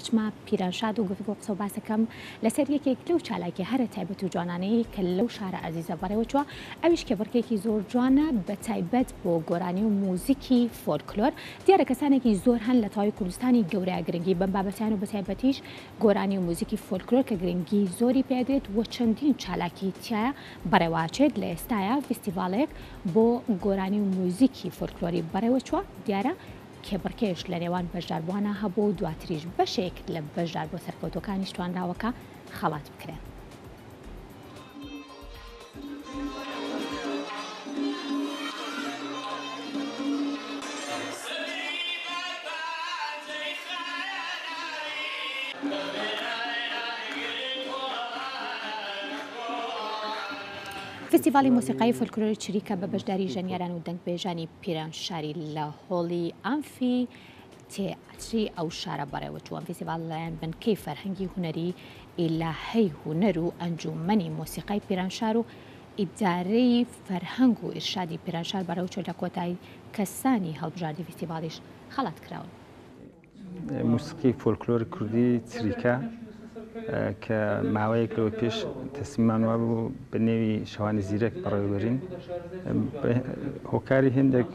ئەچمە پیرانشاد و گفتگۆ قسە و باسەکەم لەسەر یەکێک لەو چالاکی هەرە تایبەت و جوانانەی کە لەو شارە ئازیزە بەڕێوەچوە ئەویش کە بڕکێکی زۆر جوانە بە تایبەت بۆ گۆرانی و موزیکی فۆلکلۆر دیارە کەسانێکی زۆر هەن لە تاوی کوردستانی گەورەیە گرنگی بەم بابەتیان و بە تایبەتیش گۆرانی و موزیکی فۆلکلۆر کە گرنگی زۆری پێدرێت و چەندین چالاکی تایە بەڕێوەچێت لە ئێستاە فستیڤالێک بۆ گۆرانی و موزیکی فۆلکلۆری بەڕێوەچوە دیارە کێبڕکێش لە نێوان بەشداربووانە هەبوو و دواتریش بەشێک لە بەشدار بۆ سەرکەوتەکانی توانراوەکە خەڵات بکرێن. فستیڤالی مۆسیقای فۆلکلۆری چریکە بە بەشداری ژەنیاران و دەنگبێژانی پیرانشاری لە هۆڵی ئەمفی تێئاتری ئەو شارە بەڕێوەچوو. ئەم فستیڤال لەلایەن بنکەی فەرهەنگی هونەری ئیلاهەی هونەر و ئەنجومەنی مۆسیقای پیرانشار و ئیدارەی فەرهەنگ و ئیرشادی پیرانشار بەڕێوەچوو لە کۆتایی کەسانی هەڵبژاردی فستیڤالیش خەڵات کراون. موسیقی فۆلکلۆری کوردی چریکە کە ماوەیەک لەوە پێش تەسمیمان وا بوو بە نێوی شەوانی زیرەک بەڕێوەبەرین هۆکاری هێندێک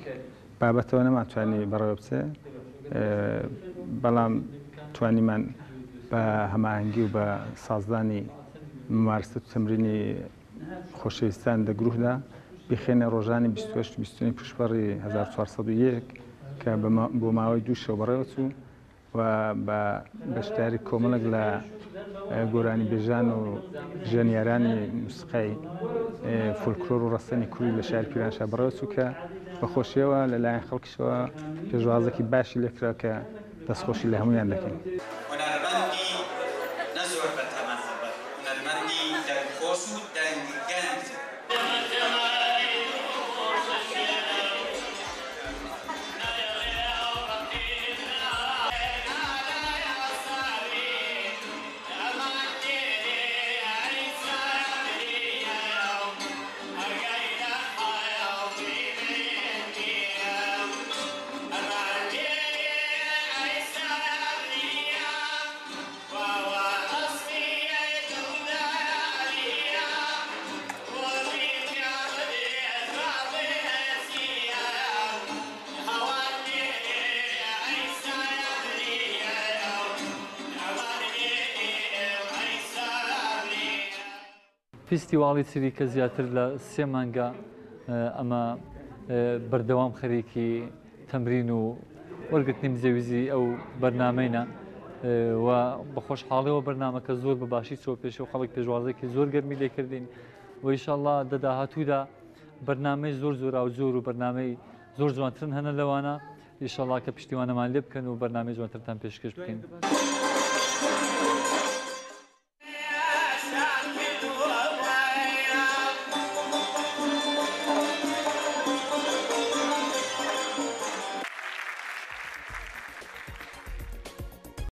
بابەتەوە نەماتوانێت بەڕێوە بچێ بەڵام توانیمان بە هەماهەنگی و بە سازدانی ممارسەت و تەمرینی خۆشەویستان لە گروهدا بخێنە ڕۆژانی 28 پشتبەڕی 1401 کە بۆ ماوەی دوو شەو بەڕێوە چوو و بە بەشداری کۆمەڵێک لە گۆرانی بێژان و ژەنیارانی موسیقای فۆلکلۆر و ڕەسەنی کوردی لە شاری پیرانشار بەڕێوە چوو کە بەخۆشیەوە لەلایەن خەڵکیشەوە پێشوازێکی باشی لێکرا کە دەستخۆشی لە هەمویان دەکەین. هونەرمەندی نە زۆر بەتەمەن هونەرمەندی دەنگخۆش و دەنگگەنج فستیواڵی چریکە زیاتر لە 3 مانگە ئەمە بەردەوام خەریکی تەمرین و وەرگرتنی مزەویزی ئەو بەرنامەینە و بە خۆشحاڵیەوە بەرنامەکە زۆر بە باشی چۆ پێش و خەڵک پێشوازێکی زۆر گەرمی لێکردین و ئینشاءڵڵا دەداهاتوودا بەرنامەی زۆر زۆرا و زۆر و بەرنامەی زۆر جوانترن هەنە لەوانە ئینشاءڵڵا کە پشتیوانەمان لێ بکەن و بەرنامەی جوانترتان پێشکەش بکەین.